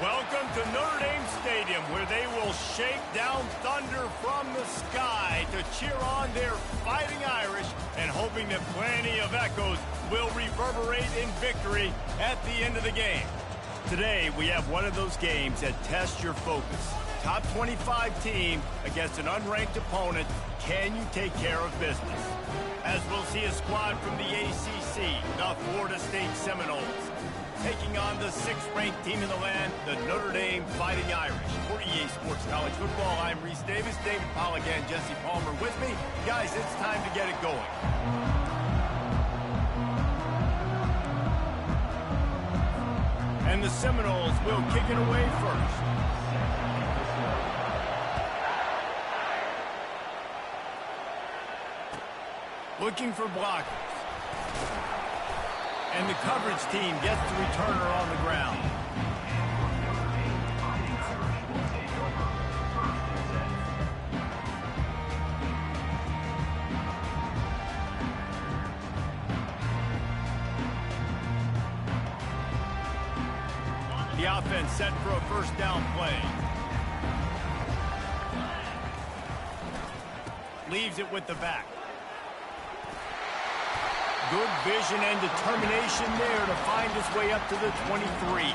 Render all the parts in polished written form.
Welcome to Notre Dame Stadium, where they will shake down thunder from the sky to cheer on their Fighting Irish and hoping that plenty of echoes will reverberate in victory at the end of the game. Today, we have one of those games that tests your focus. Top 25 team against an unranked opponent. Can you take care of business? As we'll see a squad from the ACC, the Florida State Seminoles, taking on the 6th-ranked team in the land, the Notre Dame Fighting Irish. For EA Sports College Football, I'm Reese Davis, David Pollack, and Jesse Palmer with me. Guys, it's time to get it going. And the Seminoles will kick it away first. Looking for blockers. And the coverage team gets the returner on the ground. The offense set for a first down play. Leaves it with the back. Good vision and determination there to find his way up to the 23.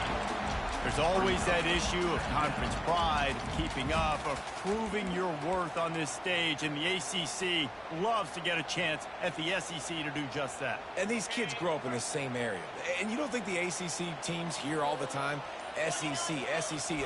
There's always that issue of conference pride, keeping up, of proving your worth on this stage, and the ACC loves to get a chance at the SEC to do just that. And these kids grow up in the same area. And you don't think the ACC teams hear all the time, SEC,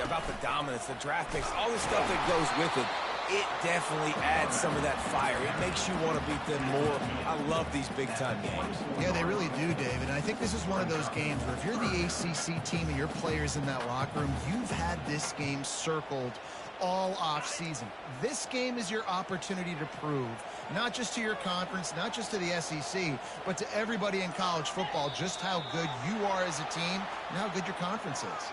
about the dominance, the draft picks, all the stuff that goes with it. It definitely adds some of that fire. It makes you want to beat them more. I love these big-time games. Yeah, they really do, David. And I think this is one of those games where if you're the ACC team and your players in that locker room, you've had this game circled all off-season. This game is your opportunity to prove, not just to your conference, not just to the SEC, but to everybody in college football, just how good you are as a team and how good your conference is.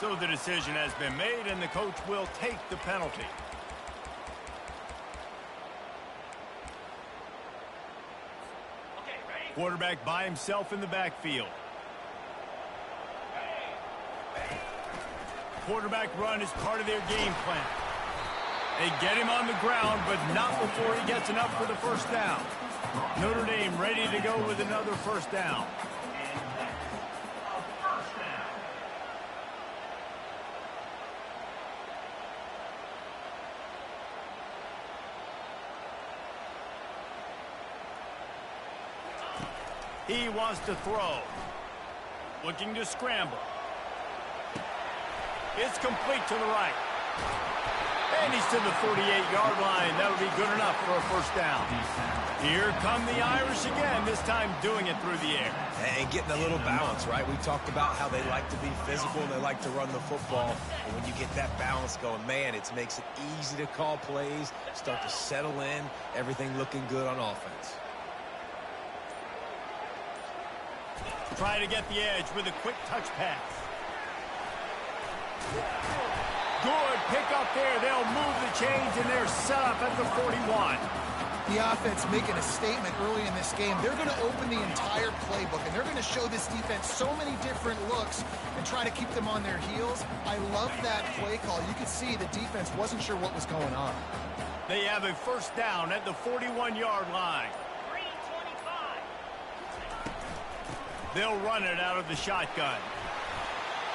So the decision has been made, and the coach will take the penalty. Quarterback by himself in the backfield. Quarterback run is part of their game plan. They get him on the ground, but not before he gets enough for the first down. Notre Dame ready to go with another first down. He wants to throw. Looking to scramble. It's complete to the right. And he's to the 48-yard line. That'll be good enough for a first down. Here come the Irish again, this time doing it through the air. And getting a little balance, right? We talked about how they like to be physical and they like to run the football. And when you get that balance going, man, it makes it easy to call plays, start to settle in, everything looking good on offense. Try to get the edge with a quick touch pass. Good pick up there. They'll move the chains, and they're set up at the 41. The offense making a statement early in this game. They're going to open the entire playbook, and they're going to show this defense so many different looks and try to keep them on their heels. I love that play call. You could see the defense wasn't sure what was going on. They have a first down at the 41-yard line. They'll run it out of the shotgun.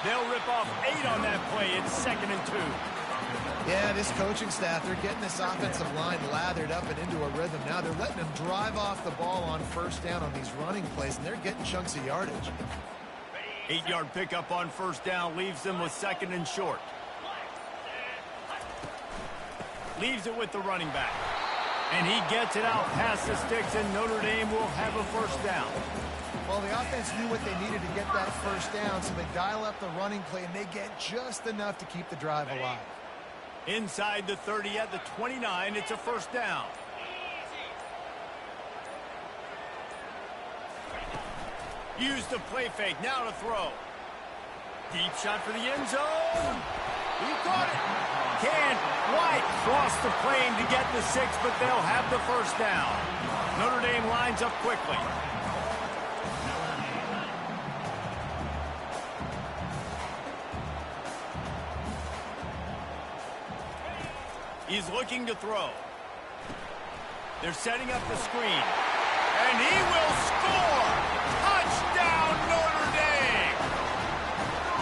They'll rip off 8 on that play. It's 2nd and 2. Yeah, this coaching staff, they're getting this offensive line lathered up and into a rhythm. Now they're letting them drive off the ball on first down on these running plays, and they're getting chunks of yardage. 8-yard pickup on first down leaves them with 2nd and short. Leaves it with the running back. And he gets it out past the sticks, and Notre Dame will have a first down. Well, the offense knew what they needed to get that first down, so they dial up the running play, and they get just enough to keep the drive alive. Inside the 30 at the 29, it's a first down. Use the play fake, now to throw. Deep shot for the end zone. He caught it. Can White cross the plane to get the 6, but they'll have the first down. Notre Dame lines up quickly. He's looking to throw. They're setting up the screen. And he will score! Touchdown, Notre Dame!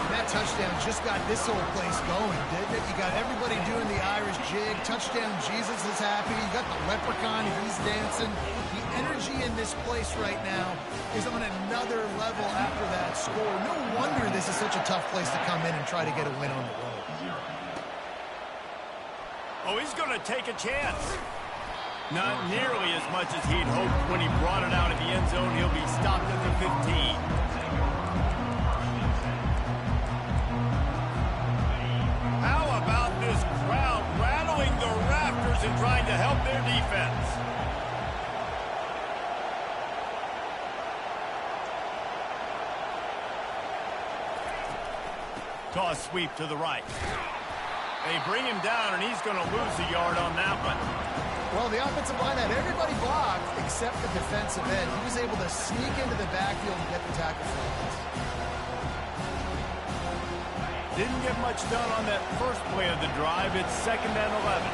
That touchdown just got this whole place going, didn't it? You got everybody doing the Irish jig. Touchdown Jesus is happy. You got the leprechaun, he's dancing. The energy in this place right now is on another level after that score. No wonder this is such a tough place to come in and try to get a win on the road. Oh, he's going to take a chance. Not nearly as much as he'd hoped when he brought it out of the end zone. He'll be stopped at the 15. How about this crowd rattling the rafters and trying to help their defense? Toss sweep to the right. They bring him down, and he's going to lose a yard on that one. Well, the offensive line had everybody blocked except the defensive end. He was able to sneak into the backfield and get the tackle for us. Didn't get much done on that first play of the drive. It's 2nd and 11.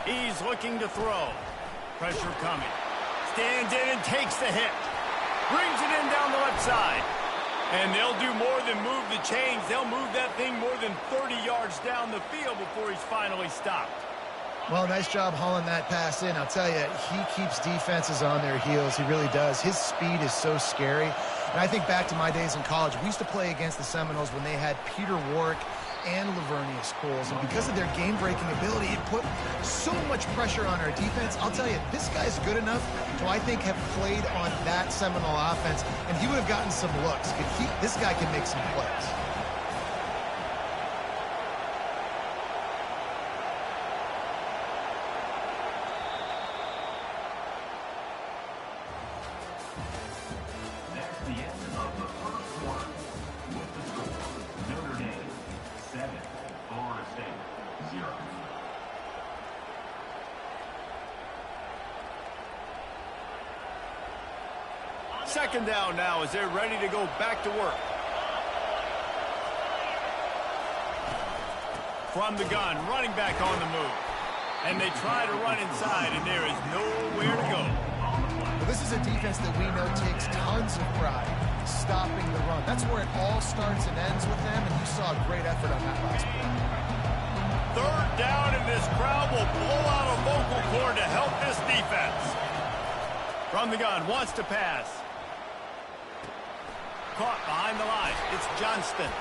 He's looking to throw. Pressure coming. Stands in and takes the hit. Brings it in down the left side. And they'll do more than move the chains. They'll move that thing more than 30 yards down the field before he's finally stopped. Well, nice job hauling that pass in. I'll tell you, he keeps defenses on their heels. He really does. His speed is so scary. And I think back to my days in college. We used to play against the Seminoles when they had Peter Warrick and Lavernius Coles. And because of their game-breaking ability, it put so much pressure on our defense. I'll tell you, this guy's good enough to, I think, have played on that Seminole offense, and he would have gotten some looks. This guy can make some plays. Second down now as they're ready to go back to work. From the gun, running back on the move. And they try to run inside, and there is nowhere to go. Well, this is a defense that we know takes tons of pride stopping the run. That's where it all starts and ends with them, and you saw a great effort on that last play. Third down, and this crowd will blow out a vocal cord to help this defense. From the gun, wants to pass. Caught behind the line. It's Johnston.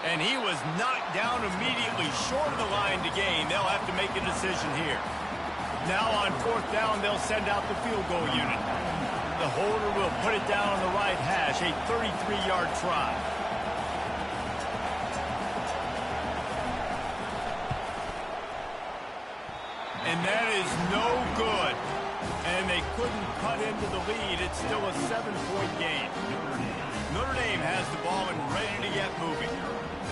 And he was knocked down immediately short of the line to gain. They'll have to make a decision here. Now on 4th down, they'll send out the field goal unit. The holder will put it down on the right hash, a 33-yard try. And that is no good. And they couldn't cut into the lead. It's still a 7-point game. Notre Dame has the ball and ready to get moving.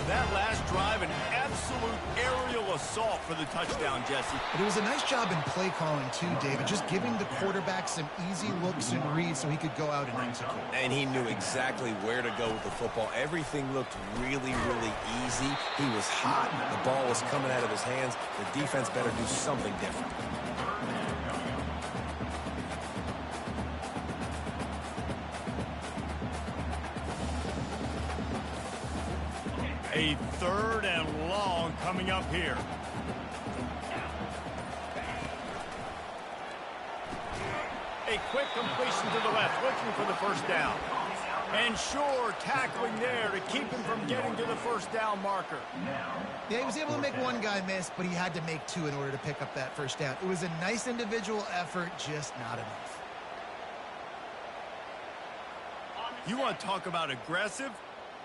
That last drive, an absolute aerial assault for the touchdown, Jesse. But it was a nice job in play calling, too, David. Just giving the quarterback some easy looks and reads so he could go out and execute. And he knew exactly where to go with the football. Everything looked really, really easy. He was hot. The ball was coming out of his hands. The defense better do something different. A 3rd and long coming up here. A quick completion to the left, looking for the first down. And sure, tackling there to keep him from getting to the first down marker. Yeah, he was able to make one guy miss, but he had to make 2 in order to pick up that first down. It was a nice individual effort, just not enough. You want to talk about aggressive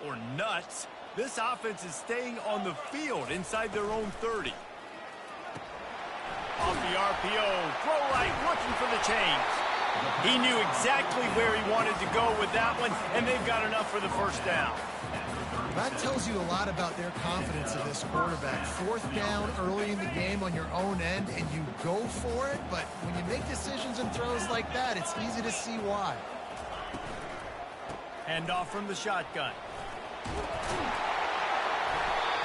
or nuts? This offense is staying on the field inside their own 30. Off the RPO, throw right, looking for the chains. He knew exactly where he wanted to go with that one, and they've got enough for the first down. That tells you a lot about their confidence of this quarterback. Fourth down early in the game on your own end, and you go for it, but when you make decisions and throws like that, it's easy to see why. Hand off from the shotgun.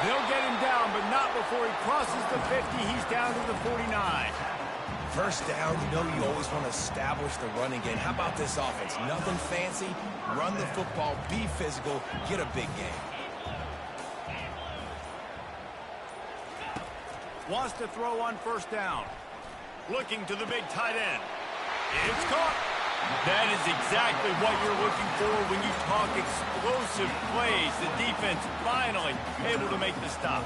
They'll get him down, but not before he crosses the 50. He's down to the 49. First down, you know you always want to establish the running game. How about this offense? Nothing fancy. Run the football, be physical, get a big game. Wants to throw on first down. Looking to the big tight end. It's caught. That is exactly what you're looking for when you talk explosive plays. The defense finally able to make the stop.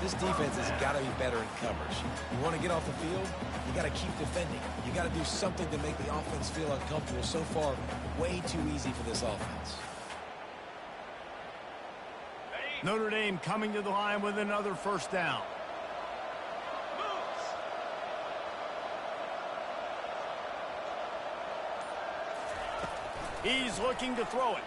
This defense has got to be better in coverage. You want to get off the field, you got to keep defending. You got to do something to make the offense feel uncomfortable. So far, way too easy for this offense. Notre Dame coming to the line with another first down. He's looking to throw it.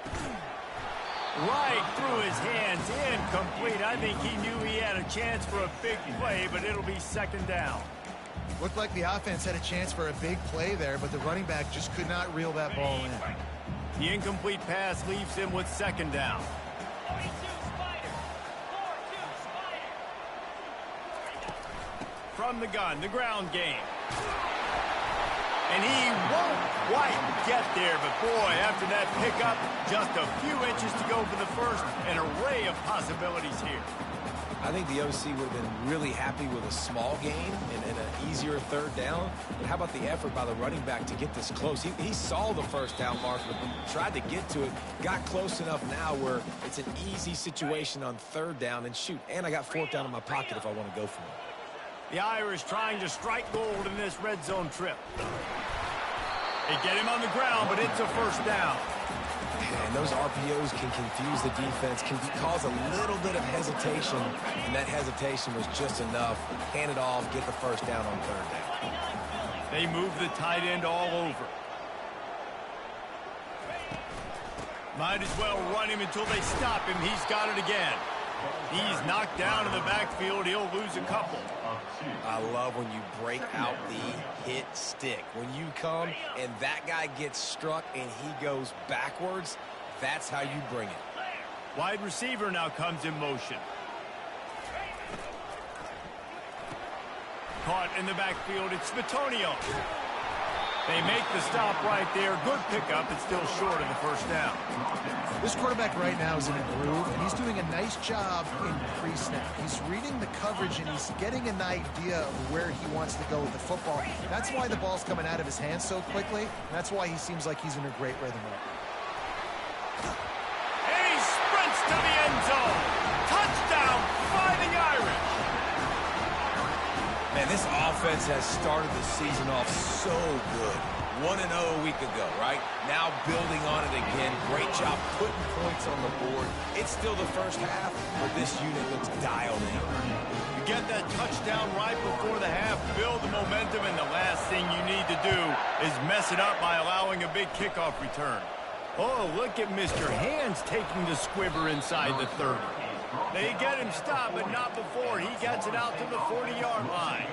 Right through his hands, incomplete. I think he knew he had a chance for a big play, but it'll be second down. Looked like the offense had a chance for a big play there, but the running back just could not reel that ball in. The incomplete pass leaves him with second down. From the gun, the ground game. And he won't quite get there, but boy, after that pickup, just a few inches to go for the first, an array of possibilities here. I think the OC would have been really happy with a small gain and an easier third down. But how about the effort by the running back to get this close? He saw the first down mark, but tried to get to it, got close enough now where it's an easy situation on third down, and shoot, and I got fourth down in my pocket if I want to go for it. The Irish trying to strike gold in this red zone trip. They get him on the ground, but it's a first down. And those RPOs can confuse the defense, can cause a little bit of hesitation, and that hesitation was just enough. Hand it off, get the first down on third down. They move the tight end all over. Might as well run him until they stop him. He's got it again. He's knocked down in the backfield. He'll lose a couple. I love when you break out the hit stick. When you come and that guy gets struck and he goes backwards, that's how you bring it. Wide receiver now comes in motion. Caught in the backfield. It's Bitonio. They make the stop right there. Good pickup. It's still short of the first down. This quarterback right now is in a groove, and he's doing a nice job in pre-snap. He's reading the coverage, and he's getting an idea of where he wants to go with the football. That's why the ball's coming out of his hands so quickly, and that's why he seems like he's in a great rhythm right now. And he sprints to the end zone. Touchdown, Fighting Irish. Man, this offense has started the season off so good. 1-0 a week ago, right? Now building on it again. Great job putting points on the board. It's still the first half, but this unit looks dialed in. You get that touchdown right before the half, build the momentum, and the last thing you need to do is mess it up by allowing a big kickoff return. Oh, look at Mr. Hands taking the squibber inside the 30. They get him stopped, but not before. He gets it out to the 40-yard line.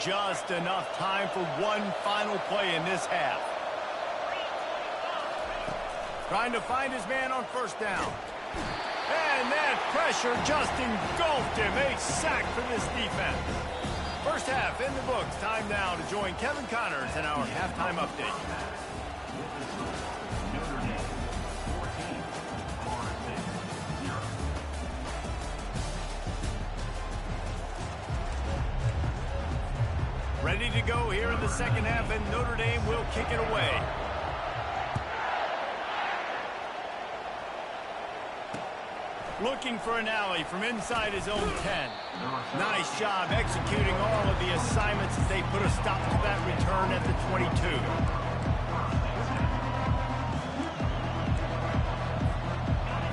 Just enough time for one final play in this half. Trying to find his man on first down. And that pressure just engulfed him. A sack for this defense. First half in the books. Time now to join Kevin Connors in our halftime update. Ready to go here in the second half, and Notre Dame will kick it away. Looking for an alley from inside his own 10. Nice job executing all of the assignments as they put a stop to that return at the 22.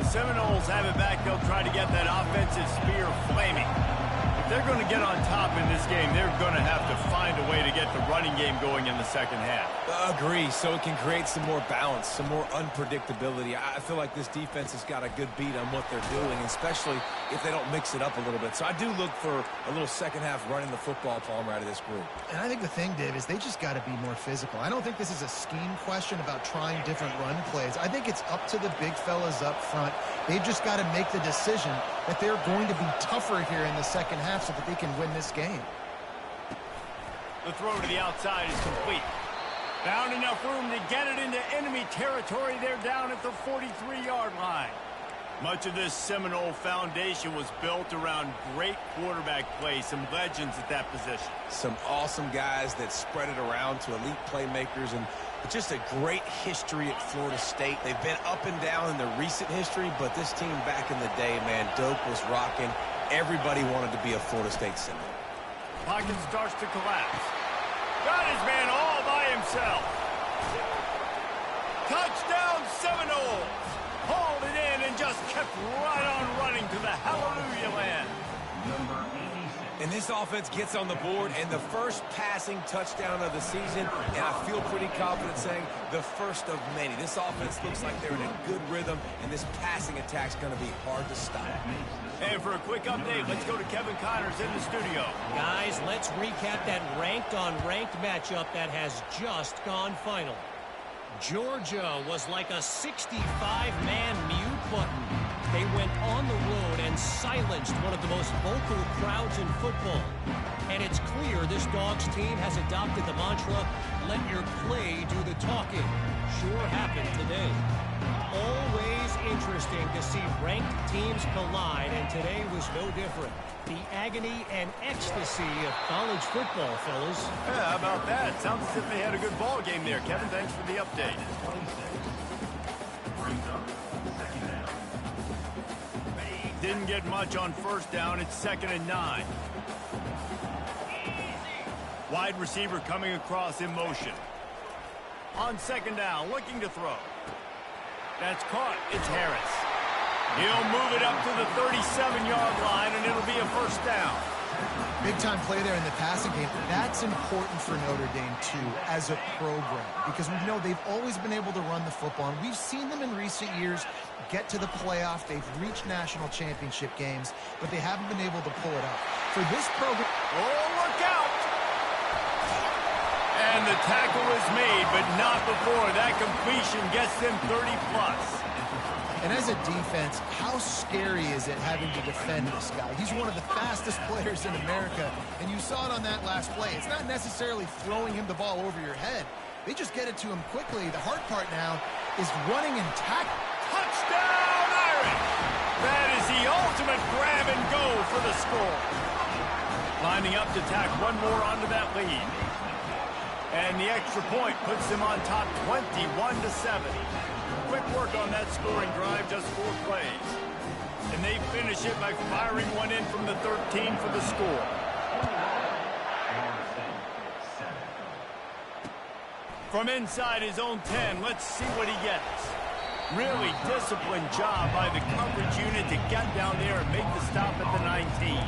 The Seminoles have it back. They'll try to get that offensive spear flaming. If they're going to get on top in this game, they're going to have to find a way to get the running game going in the second half. Agree, so it can create some more balance, some more unpredictability. I feel like this defense has got a good beat on what they're doing, especially if they don't mix it up a little bit. So I do look for a little second half running the football, Palmer, out of this group. And I think the thing, Dave, is they just got to be more physical. I don't think this is a scheme question about trying different run plays. I think it's up to the big fellas up front. They've just got to make the decision that they're going to be tougher here in the second half so that they can win this game. The throw to the outside is complete. Found enough room to get it into enemy territory. They're down at the 43-yard line. Much of this Seminole foundation was built around great quarterback play, some legends at that position. Some awesome guys that spread it around to elite playmakers, and just a great history at Florida State. They've been up and down in the recent history, but this team back in the day, man, Doak was rocking. Everybody wanted to be a Florida State Seminole. Pocket starts to collapse. Got his man all by himself. Touchdown Seminoles. Hauled it in and just kept right on running to the hallelujah land. And this offense gets on the board, and the first passing touchdown of the season, and I feel pretty confident saying the first of many. This offense looks like they're in a good rhythm, and this passing attack's going to be hard to stop. And for a quick update, let's go to Kevin Connors in the studio. Guys, let's recap that ranked-on-ranked matchup that has just gone final. Georgia was like a 65-man mute button. They went on the road and silenced one of the most vocal crowds in football. And it's clear this Dogs team has adopted the mantra, let your play do the talking. Sure happened today. Always interesting to see ranked teams collide, and today was no different. The agony and ecstasy of college football, fellas. Yeah, how about that? Sounds as if they had a good ball game there. Kevin, thanks for the update. Didn't get much on first down. It's 2nd and 9. Wide receiver coming across in motion. On 2nd down, looking to throw. That's caught. It's Harris. He'll move it up to the 37-yard line, and it'll be a first down. Big-time play there in the passing game. That's important for Notre Dame, too, as a program, because we know they've always been able to run the football, and we've seen them in recent years get to the playoff. They've reached national championship games, but they haven't been able to pull it up. For this program... Oh, look out! And the tackle is made, but not before that completion gets them 30-plus. And as a defense, how scary is it having to defend this guy? He's one of the fastest players in America, and you saw it on that last play. It's not necessarily throwing him the ball over your head. They just get it to him quickly. The hard part now is running and tackle. Touchdown, Irish! That is the ultimate grab and go for the score. Lining up to tack one more onto that lead. And the extra point puts them on top 21-7. Quick work on that scoring drive, just 4 plays. And they finish it by firing one in from the 13 for the score. From inside his own 10, let's see what he gets. Really disciplined job by the coverage unit to get down there and make the stop at the 19.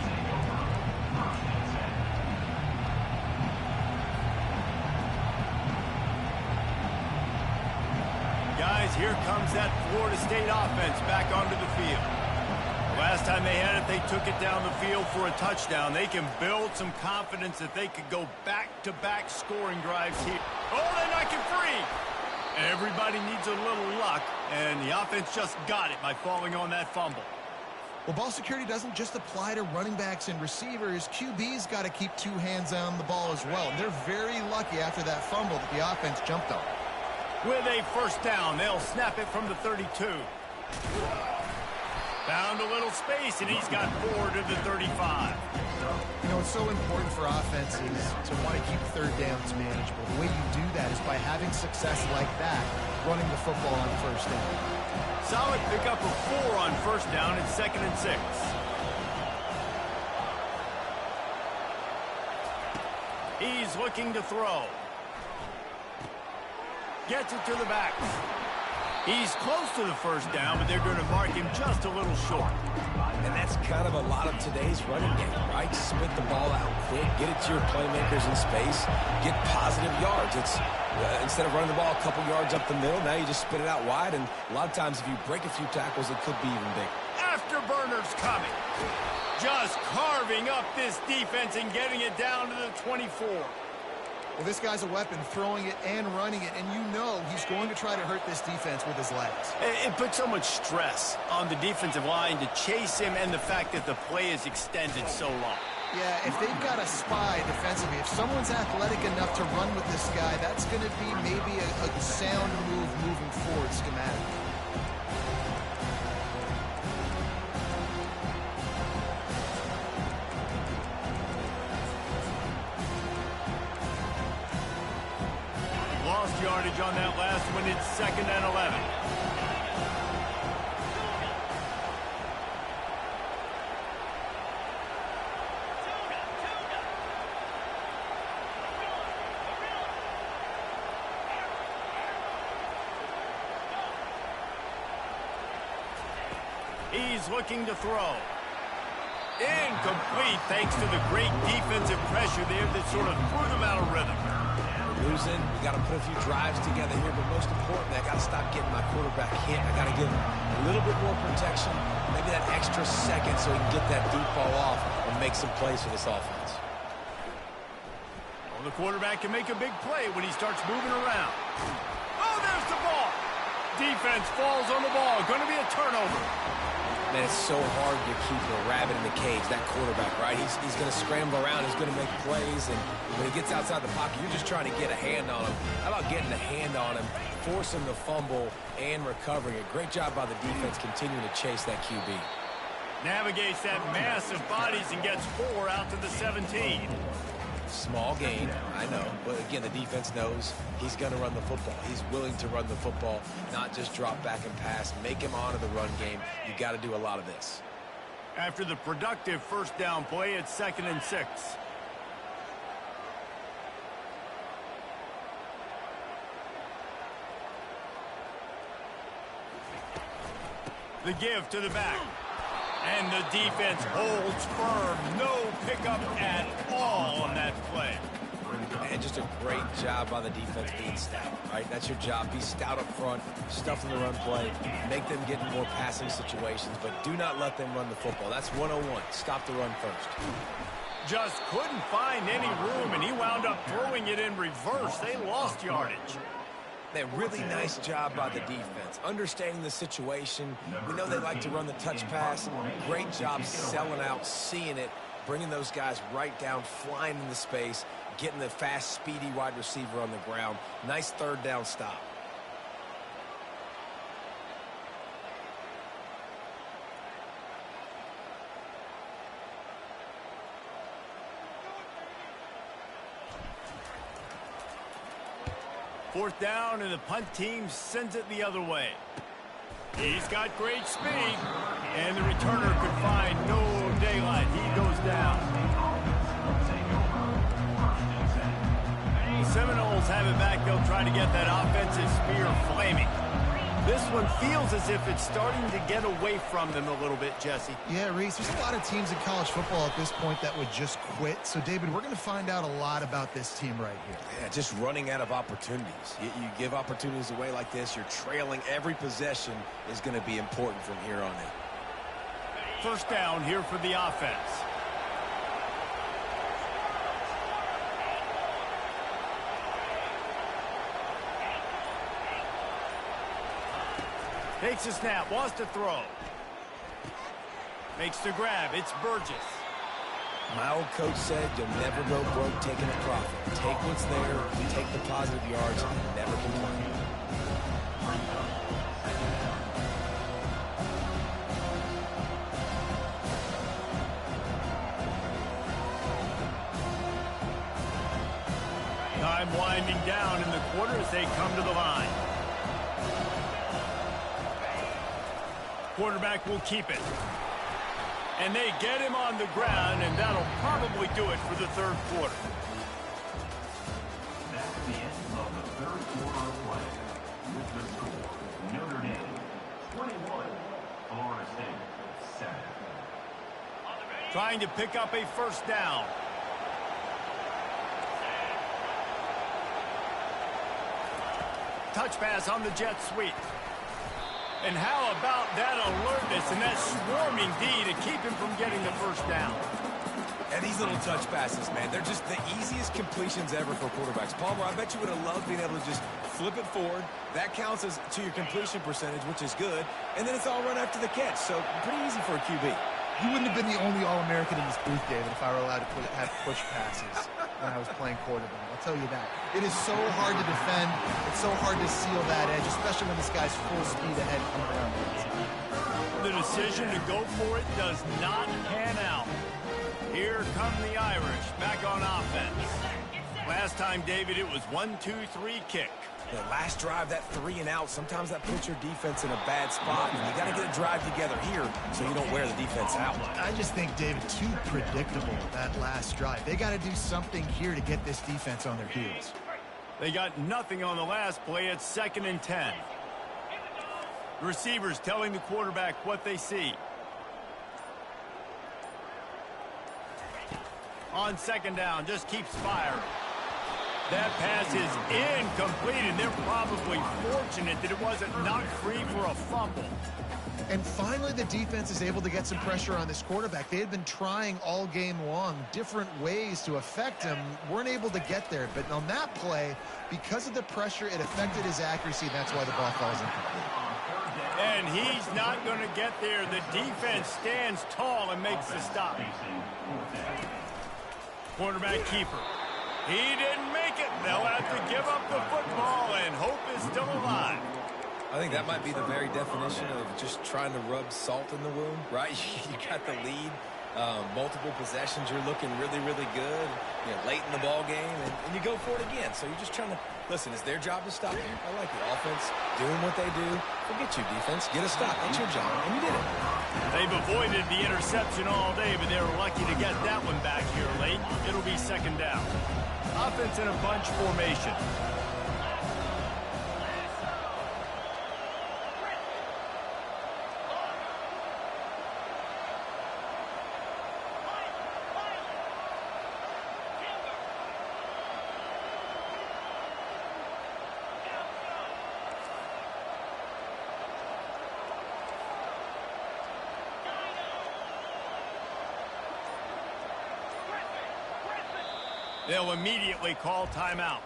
Guys, here comes that Florida State offense back onto the field. Last time they had it, they took it down the field for a touchdown. They can build some confidence that they could go back-to-back scoring drives here. Oh, they knock it free! Everybody needs a little luck, and the offense just got it by falling on that fumble. Well, ball security doesn't just apply to running backs and receivers. QB's got to keep 2 hands on the ball as well. And they're very lucky after that fumble that the offense jumped on. With a first down, they'll snap it from the 32. Found a little space, and he's got 4 to the 35. You know, it's so important for offenses to want to keep third downs manageable. The way you do that is by having success like that, running the football on first down. Solid pickup of 4 on first down. It's 2nd and 6. He's looking to throw. Gets it to the back. He's close to the first down, but they're going to mark him just a little short. And that's kind of a lot of today's running game, right? Spit the ball out quick, get it to your playmakers in space, get positive yards. It's instead of running the ball a couple yards up the middle, now you just spit it out wide, and a lot of times if you break a few tackles, it could be even bigger. Afterburners coming. Just carving up this defense and getting it down to the 24. Well, this guy's a weapon, throwing it and running it, and you know he's going to try to hurt this defense with his legs. It puts so much stress on the defensive line to chase him, and the fact that the play is extended so long. Yeah, if they've got a spy defensively, if someone's athletic enough to run with this guy, that's going to be maybe a sound move moving forward schematically. Lost yardage on that last one. It's 2nd and 11. He's looking to throw. Incomplete thanks to the great defensive pressure there that sort of threw them out of rhythm. Losing, we got to put a few drives together here, but most importantly, I got to stop getting my quarterback hit. I got to give him a little bit more protection, maybe that extra second so he can get that deep ball off and make some plays for this offense. Well, the quarterback can make a big play when he starts moving around. Oh, there's the ball. Defense falls on the ball. Going to be a turnover. Man, it's so hard to keep a rabbit in the cage, that quarterback, right? He's going to scramble around, he's going to make plays, and when he gets outside the pocket, you're just trying to get a hand on him. How about getting a hand on him, force him to fumble, and recovering it? Great job by the defense continuing to chase that QB. Navigates that mass of bodies and gets 4 out to the 17. Small gain, I know, but again, the defense knows he's going to run the football. He's willing to run the football, not just drop back and pass, make him honor the run game. You got to do a lot of this. After the productive first down play, it's 2nd and 6. The give to the back. And the defense holds firm. No pickup at all on that play. And just a great job by the defense being stout, right? That's your job. Be stout up front, stuff in the run play, make them get in more passing situations, but do not let them run the football. That's 101. Stop the run first. Just couldn't find any room, and he wound up throwing it in reverse. They lost yardage. A really nice job by the defense, understanding the situation. We know they like to run the touch pass. Great job selling out, seeing it, bringing those guys right down, flying into space, getting the fast, speedy wide receiver on the ground. Nice 3rd down stop. Fourth down, and the punt team sends it the other way. He's got great speed, and the returner could find no daylight. He goes down. Seminoles have it back. They'll try to get that offensive spear flaming. This one feels as if it's starting to get away from them a little bit, Jesse. Yeah, Reese, there's a lot of teams in college football at this point that would just quit. So, David, we're going to find out a lot about this team right here. Yeah, just running out of opportunities. You give opportunities away like this, you're trailing. Every possession is going to be important from here on in. First down here for the offense. Takes a snap, wants to throw. Makes the grab, it's Burgess. My old coach said you'll never go broke taking a profit. Take what's there, take the positive yards, and never complain. Time winding down in the quarter as they come to the line. Quarterback will keep it. And they get him on the ground, and that'll probably do it for the 3rd quarter. That's the end of the 3rd quarter of play. With the score, Notre trying to pick up a first down. Touch pass on the jet sweep. And how about that alertness and that swarming D to keep him from getting the first down? And these little touch passes, man, they're just the easiest completions ever for quarterbacks. Palmer, I bet you would have loved being able to just flip it forward. That counts as to your completion percentage, which is good. And then it's all run after the catch, so pretty easy for a QB. You wouldn't have been the only All-American in this booth, David, if I were allowed to have push passes when I was playing quarterback. I'll tell you that. It is so hard to defend. It's so hard to seal that edge, especially when this guy's full speed ahead coming around the outside. The decision to go for it does not pan out. Here come the Irish back on offense. Last time, David, it was 1-2-3 kick. The last drive, that 3 and out, sometimes that puts your defense in a bad spot. And you got to get a drive together here so you don't wear the defense out. I just think, David, too predictable, that last drive. They got to do something here to get this defense on their heels. They got nothing on the last play. It's 2nd and 10. The receivers telling the quarterback what they see. On 2nd down, just keeps firing. That pass is incomplete, and they're probably fortunate that it wasn't knocked free for a fumble. And finally, the defense is able to get some pressure on this quarterback. They had been trying all game long different ways to affect him, weren't able to get there. But on that play, because of the pressure, it affected his accuracy, and that's why the ball falls incomplete. And he's not going to get there. The defense stands tall and makes the stop. Quarterback keeper. He didn't make it. They'll have to give up the football, and hope is still alive. I think that might be the very definition of just trying to rub salt in the wound, right? You got the lead, multiple possessions, you're looking really, really good, late in the ball game, and you go for it again. So you're just trying to, listen, it's their job to stop you. I like the offense doing what they do. Forget you, defense. Get a stop. That's your job, and you did it. They've avoided the interception all day, but they were lucky to get that one back here late. It'll be 2nd down. Offense in a bunch formation. They'll immediately call timeout.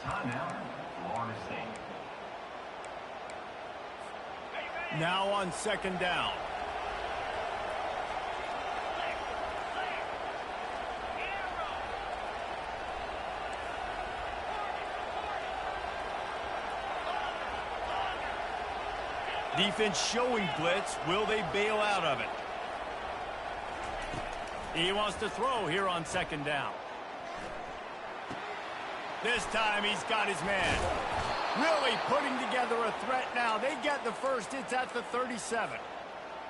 Timeout, Florida State. Now on 2nd down. Defense showing blitz. Will they bail out of it? He wants to throw here on 2nd down. This time he's got his man. Really putting together a threat now. They get the first. It's at the 37.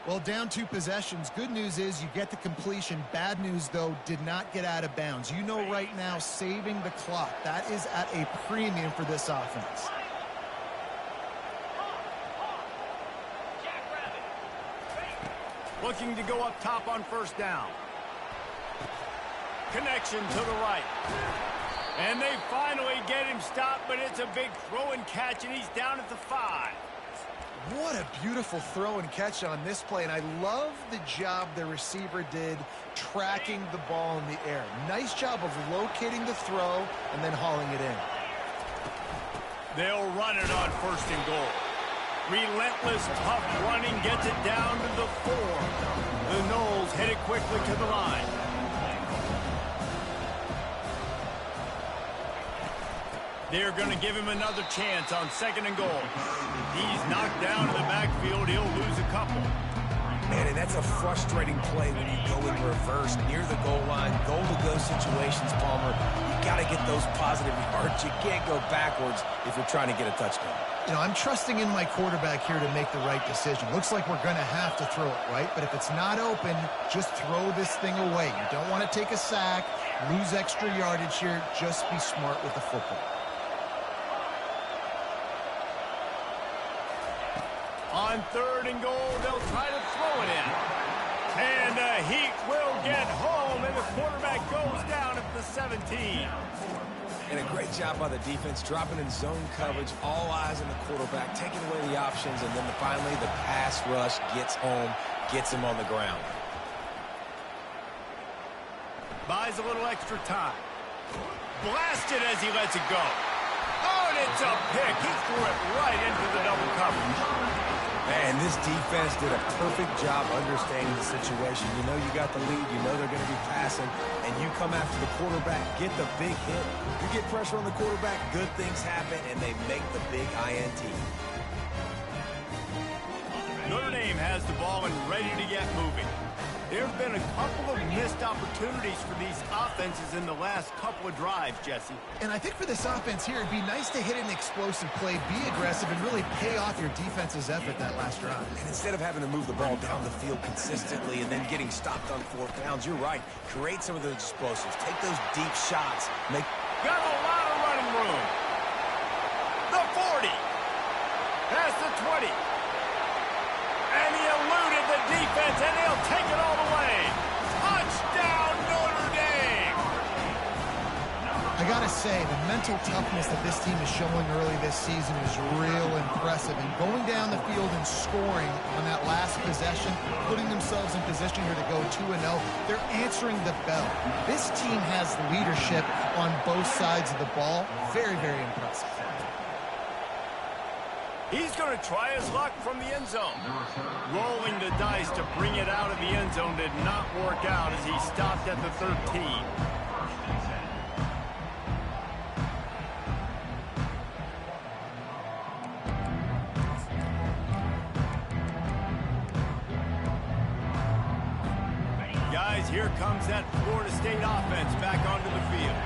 Well, down 2 possessions. Good news is you get the completion. Bad news, though, did not get out of bounds. You know right now, saving the clock. That is at a premium for this offense. Looking to go up top on 1st down. Connection to the right. And they finally get him stopped, but it's a big throw and catch, and he's down at the 5. What a beautiful throw and catch on this play, and I love the job the receiver did tracking the ball in the air. Nice job of locating the throw and then hauling it in. They'll run it on 1st and goal. Relentless, tough running gets it down to the 4. The Noles headed quickly to the line. They're going to give him another chance on 2nd and goal. He's knocked down in the backfield. He'll lose a couple. Man, and that's a frustrating play when you go in reverse near the goal line. Goal-to-go situations, Palmer. You got to get those positive yards. You can't go backwards if you're trying to get a touchdown. I'm trusting in my quarterback here to make the right decision. Looks like we're going to have to throw it, right? But if it's not open, just throw this thing away. You don't want to take a sack, lose extra yardage here. Just be smart with the football. On 3rd and goal, they'll try to throw it in. And the Heat will get home, and the quarterback goes down at the 17. And a great job by the defense, dropping in zone coverage, all eyes on the quarterback, taking away the options, and then finally the pass rush gets home, gets him on the ground. Buys a little extra time. Blasted as he lets it go. Oh, and it's a pick. He threw it right into the double coverage. Man, this defense did a perfect job understanding the situation. You know you got the lead. You know they're going to be passing. And you come after the quarterback, get the big hit. You get pressure on the quarterback, good things happen, and they make the big INT. Notre Dame has the ball and ready to get moving. There have been a couple of missed opportunities for these offenses in the last couple of drives, Jesse. And I think for this offense here, it'd be nice to hit an explosive play, be aggressive, and really pay off your defense's effort that last drive. And instead of having to move the ball down the field consistently and then getting stopped on 4th downs, you're right. Create some of those explosives. Take those deep shots. Got a lot of running room. The 40. Past the 20. And he eluded the defense, and he'll take it all the way. Touchdown, Notre Dame! I gotta say, the mental toughness that this team is showing early this season is real impressive. And going down the field and scoring on that last possession, putting themselves in position here to go 2-0, they're answering the bell. This team has leadership on both sides of the ball. Very, very impressive. He's going to try his luck from the end zone. Rolling the dice to bring it out of the end zone did not work out as he stopped at the 13. Guys, here comes that Florida State offense back onto the field.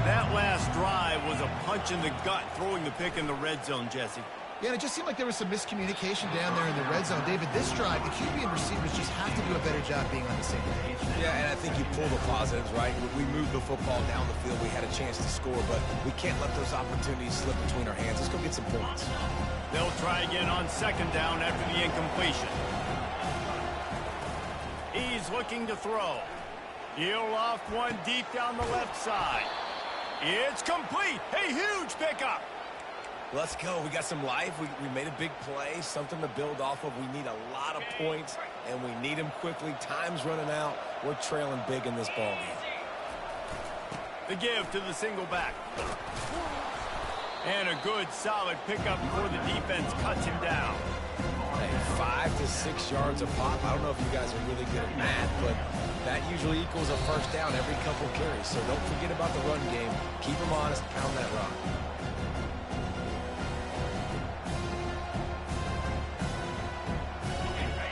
That last drive was a punch in the gut, throwing the pick in the red zone, Jesse. Yeah, and it just seemed like there was some miscommunication down there in the red zone. David, this drive, the QB and receivers just have to do a better job being on the same page. Yeah, and I think you pull the positives, right? We moved the football down the field. We had a chance to score, but we can't let those opportunities slip between our hands. Let's go get some points. They'll try again on 2nd down after the incompletion. He's looking to throw. He'll loft one deep down the left side. It's complete. A huge pickup. Let's go. We got some life. We made a big play, something to build off of. We need a lot of points, and we need them quickly. Time's running out. We're trailing big in this ball game. The give to the single back. And a good, solid pickup before the defense cuts him down. Hey, 5 to 6 yards a pop. I don't know if you guys are really good at math, but that usually equals a first down every couple carries. So don't forget about the run game. Keep them honest. Pound that rock.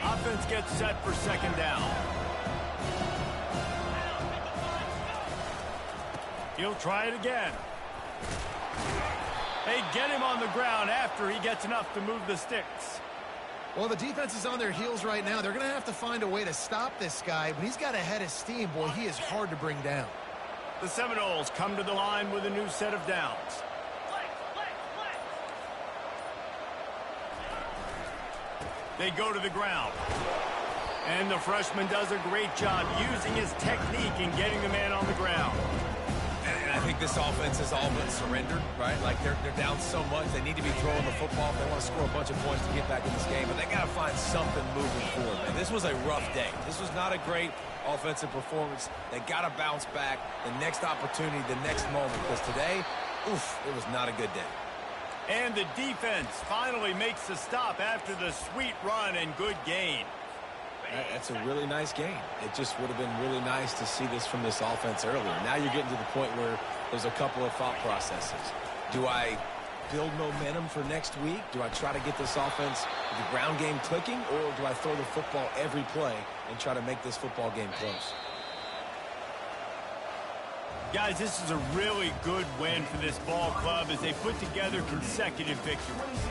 Offense gets set for 2nd down. He'll try it again. They get him on the ground after he gets enough to move the sticks. Well, the defense is on their heels right now. They're going to have to find a way to stop this guy. When he's got a head of steam, boy, he is hard to bring down. The Seminoles come to the line with a new set of downs. They go to the ground. And the freshman does a great job using his technique and getting the man on the ground. And I think this offense is all but surrendered, right? Like they're down so much, they need to be throwing the football if they want to score a bunch of points to get back in this game. But they got to find something moving forward. And this was a rough day. This was not a great offensive performance. They got to bounce back. The next opportunity, the next moment. Because today, oof, it was not a good day. And the defense finally makes the stop after the sweet run and good gain. That's a really nice game. It just would have been really nice to see this from this offense earlier. Now you're getting to the point where there's a couple of thought processes. Do I build momentum for next week? Do I try to get this offense, the ground game clicking, or do I throw the football every play and try to make this football game close? Guys, this is a really good win for this ball club as they put together consecutive victories.